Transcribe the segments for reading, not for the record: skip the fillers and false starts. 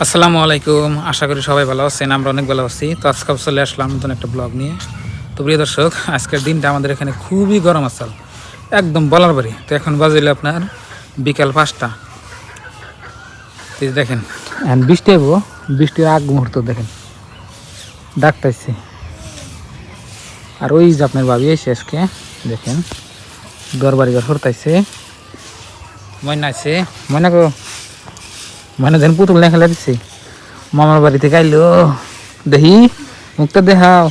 আসসালামু আলাইকুম, আশা করি সবাই ভালো আছেন। আমরা অনেক ভালো আছি। তো আজকে চলে আসলাম নতুন একটা ব্লগ নিয়ে। তো প্রিয় দর্শক, আজকের দিনটা আমাদের এখানে খুবই গরম আসাল, একদম বলার বাড়ি। তো এখন বাজিলে আপনার বিকাল 5টা। দেখেন বৃষ্টি হবো, বৃষ্টির আগ মুহূর্ত দেখেন ডাকতেছে। আর ওই যে আপনার ভাবি এসে আজকে দেখেন দরবারি ঘর সরতাইছে। ময়না আছে, ময়না গো, ময়না যেন পুতুল না খেলা দিচ্ছে। মামার বাড়ি থেকে আইলো, দেখি মুখটা দেখাও।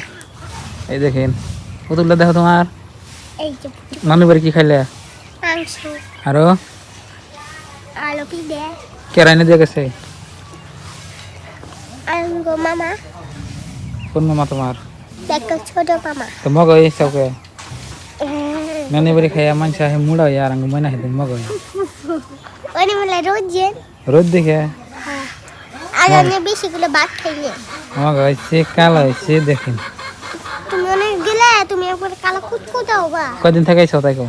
এই দেখেন পুতুলটা দেখো তোমার। নানুর বাড়ি কি খাইলে? আরো কেরাইনে দিয়ে গেছে। কোন মামা তোমার? ছোট মামা। তো মগ চৌকে নানি বাড়ি খাইয়া মানুষ আহে মুড়া হইয়া আর ময়না খেতে মগ রোদ দেখে বেশিগুলো ভাত খাইলে মগ হয়েছে কালো হয়েছে। দেখেন তুমি অনেক গেলে, তুমি একবার কালো কুচকুচ দাও বা। কয়দিন থাকাইছো তাই কো?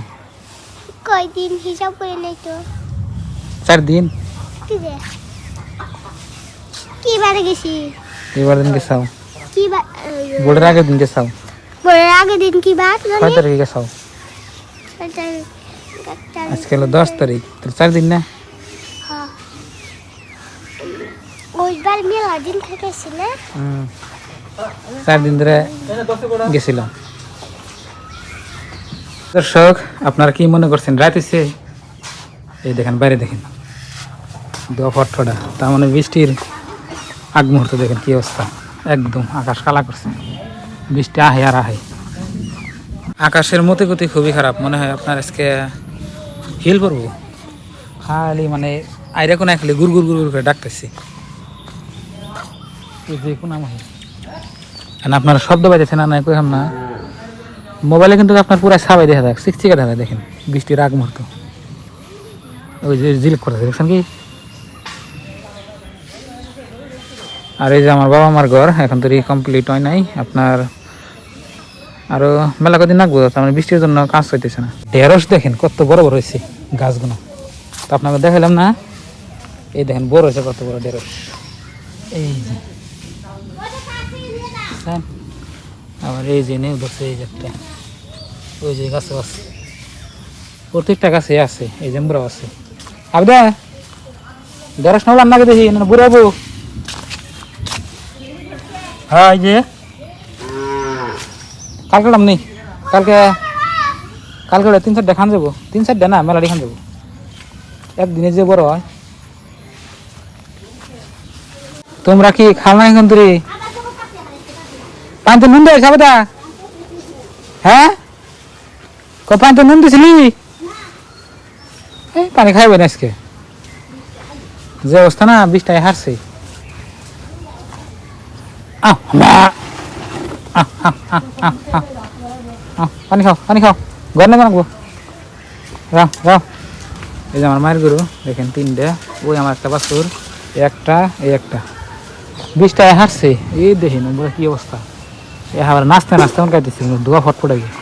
কয়দিন হিসাব করে নেই তো। 4 দিন। কি বারে গেছি? এবার দিন গেছাও? কি বোর্ডের আগের দিন গেছাও? বোর্ডের আগের দিন কি বার? 6 তারিখে গেছাও? আজকে হলো 10 তারিখ, তো 4 দিন না? ওইবার মেলা দিন থেকেছি না? 4 দিন ধরে গেছিলাম। দর্শক, আপনারা কি মনে করছেন রাত হইছে? এই দেখেন বাইরে দেখেন ফটফটা, তার মানে বৃষ্টির আগ মুহূর্ত। দেখেন কি অবস্থা, একদম আকাশ কালা করছে, বৃষ্টি আহে আর আহে। আকাশের মতে গতি খুবই খারাপ, মনে হয় আপনার আজকে হিল পড়বো। খালি মানে আইরা কোন খালি গুড় গুড় গুড় করে ডাকতেছি। যে কোন আপনার শব্দ পাইতেছে না? নাই কইলাম না, মোবাইলে কিন্তু আপনার পুরা ছাবাই দেখা যায়, চিকচিকা দেখা যায়। দেখেন বৃষ্টির আগ মুহূর্ত, ওই যে জিলিক করতেছে, দেখছেন কি? আর এই যে আমার বাবা মার ঘর এখন তো কমপ্লিট হয় নাই আপনার, আরো মেলা কদিন লাগবো। তার মানে বৃষ্টির জন্য কাজ হইতেছে না। ঢেঁড়স দেখেন কত বড় বড় হয়েছে গাছগুলো, তো আপনাকে দেখালাম না? এই দেখেন বড় হয়েছে কত বড় ঢেঁড়স। এই যে আবার এই যে নেই ধরছে, এই যে একটা ওই যে গাছে আছে, প্রত্যেকটা গাছে আছে। এই যে বুড়াও আছে। আবদা ঢেঁড়স নাম নাকি দেখি বুড়াবো। হ্যাঁ এই যে কালকে নাম নেই, কালকে 3-4 খান যাবো। 3-4 না, মেলাডি খান যাবো একদিনে যে বড় হয়। তোমরা কি খাও না এখন? তুই পানি তো নুন দেয় সাবদা? হ্যাঁ পানি তো নুন দিছিলি? পানি খাইবে না আজকে, যে অবস্থা না, 20টায় হারছে। পানি খাও, পানি খাও, ঘর নেই বানাবো। রাও রাও। এই যে আমার মায়ের গরু দেখেন 3টে, ওই আমার একটা বাছুর, একটা এই একটা। 20টায় হারছে। এই দেখেন কি অবস্থা, এ আবার নাচতে নাচতে মন খাইতেছে, ধোয়া ফটফটে গিয়ে।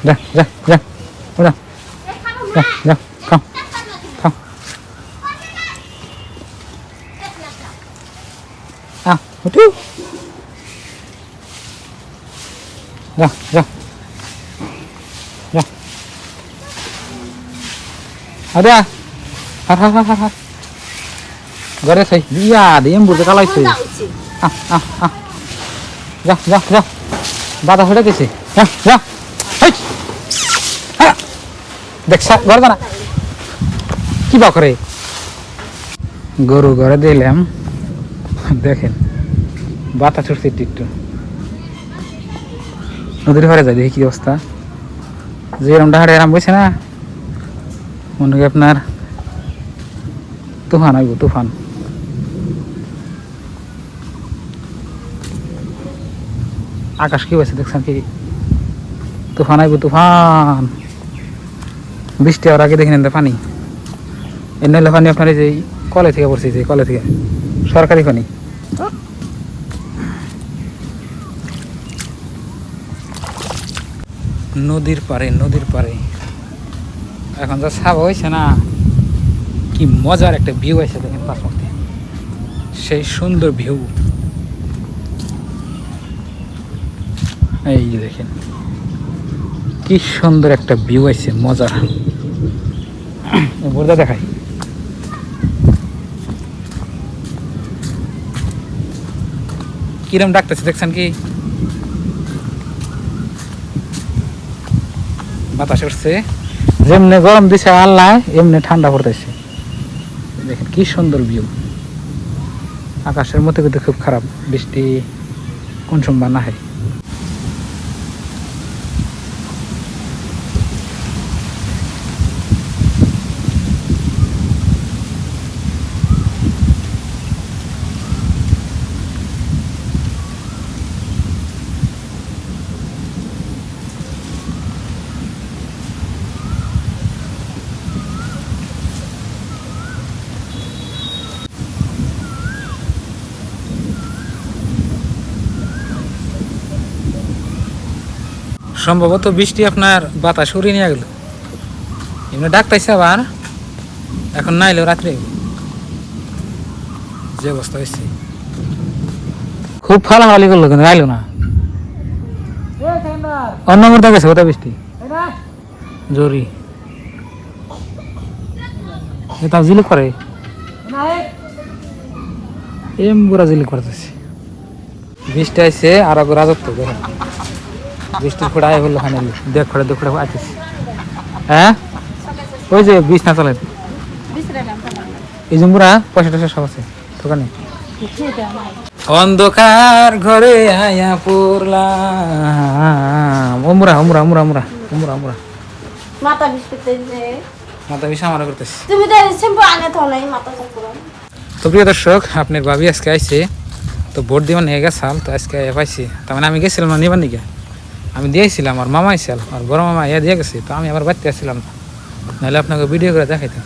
যা যা যা ওরা যা যা খাও খাও। উঠু যা যা যা। আরে হার হার হার হার হার ঘরে খাই বিয়া দিয়ে বুঝতে কালাইছে। যা যা যা, বাধা হয়ে গেছে। যা যা দেখছা ঘর না কি বা করে। গরু ঘরে দিলাম, দেখেন বাতা ছুটছে একটু একটু। নদীর ঘরে যায় দেখি কি অবস্থা, যে এরম ডাহাড়ে এরাম বইছে না, মনে হয় আপনার তুফান আইব, তুফান। আকাশ কি হয়েছে দেখছেন কি? তুফান আইব, তুফান। বৃষ্টি হওয়ার আগে দেখেন পানি, এর নইলে পানি আপনার এই যে কলে থেকে পড়ছে, যে কলে থেকে, সরকারি পানি। নদীর পারে, নদীর পারে এখন যা ছাপ হয়েছে না, কি মজার একটা ভিউ আছে দেখেন পাশ মধ্যে, সেই সুন্দর ভিউ। এই যে দেখেন কি সুন্দর একটা ভিউ আছে, মজার। বোর্ডা দেখাই, কিরম ডাকতেছে দেখছেন কি, বাতাস উঠছে, যেমনি গরম দিছে আল্লাহ এমনি ঠান্ডা পড়তেছে। দেখেন কি সুন্দর ভিউ। আকাশের মধ্যে কিন্তু খুব খারাপ, বৃষ্টি কোন সময় না হয়। সম্ভবত বৃষ্টি আপনার বাতাস উড়িয়ে নিয়ে গেল, এমনি ডাকতেছে আবার, এখন না এলেও রাত্রে যে অবস্থা হয়েছে। খুব ফালাফালি করলো কিন্তু আইলো না, অন্য মধ্যে গেছে ওটা বৃষ্টি জরি এটা জিলিক করে, এম বুড়া জিলিক করতেছে। বৃষ্টি আইছে আর আগে রাজত্ব দেখেন, বৃষ্টির ফোড়া আয় হলো ফাইনালি, দেখ ফোড়া দেখ ফোড়া আইতেছে। হ্যাঁ ওই যে বৃষ্টি না চলে, এই জম্বুরা পয়সা টয়সা সব আছে দোকানে। অন্ধকার ঘরে আয়া পড়লাম, ওমরা ওমরা ওমরা ওমরা ওমরা ওমরা মাথা বিস্কুটে মাথা বিষা আমার করতেছে। তুমি তো শ্যাম্পু আগে তো নাই মাথা পুরো। তো প্রিয় দর্শক, আপনার ভাবি আজকে আইছে, তো ভোট দিবার নিয়ে গেছাল, তো আজকে পাইছি। তার মানে আমি গেছিলাম না নিবার নিকে, আমি দিয়েছিলাম, আর মামা আইসাল, আর বড় মামা ইয়া দিয়ে গেছে, তো আমি আবার বাড়তে আসছিলাম না, নাহলে আপনাকে ভিডিও করে দেখাইতাম।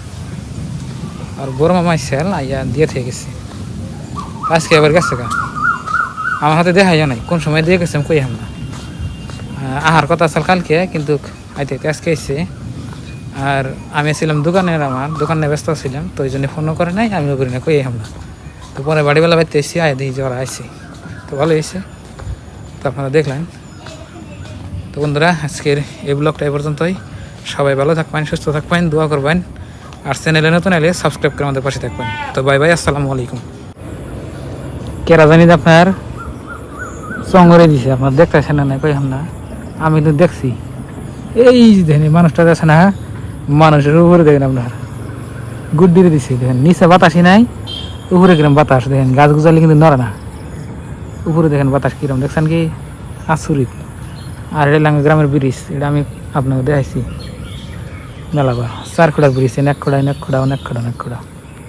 আর বড় মামা আইসাল ইয়া দিয়ে থেকে গেছে, আজকে আবার গেছে গা, আমার হাতে দেখাই নাই কোন সময় দিয়ে গেছে, আমি কই না। আহার কথা আসল কালকে, কিন্তু আইতে আজকে আইসে। আর আমি ছিলাম দোকানের, আমার দোকানে ব্যস্ত ছিলাম, তো ওই জন্য ফোনও করে নাই, আমিও করি না, কই না। তো পরে বাড়িবেলা বাড়িতে এসেছি, আয় দেখি যে ওরা আইসি, তো ভালো হয়েছে। তো আপনারা দেখলেন। তো বন্ধুরা, আজকের এই ব্লগটা এই পর্যন্তই। সবাই ভালো থাকবেন, সুস্থ থাকবেন, দোয়া করবেন, আর চ্যানেলে নতুন এলে সাবস্ক্রাইব করে আমাদের পাশে থাকবেন। তো বাই বাই, আসসালামু আলাইকুম। কেরা জানি যে আপনার চঙ্গরে দিছে, আপনার দেখতেছেন না, কই না, আমি তো দেখছি। এই দেখেন মানুষটা আছে না, মানুষের উপরে দেখেন আপনার গুড্ডিরে দিছে, দেখেন নিচে বাতাসই নাই, উপরে কিরম বাতাস দেখেন, গাছ গুজালি কিন্তু নড়ে না, উপরে দেখেন বাতাস কিরম, দেখছেন কি আচরিত। আর এটা লাগে গ্রামের ব্রিজ, এটা আমি আপনাকে দেখাইছি মেলাবার, 4 খোড়ার ব্রিজ, এক খোড়া অনেক খোড়া।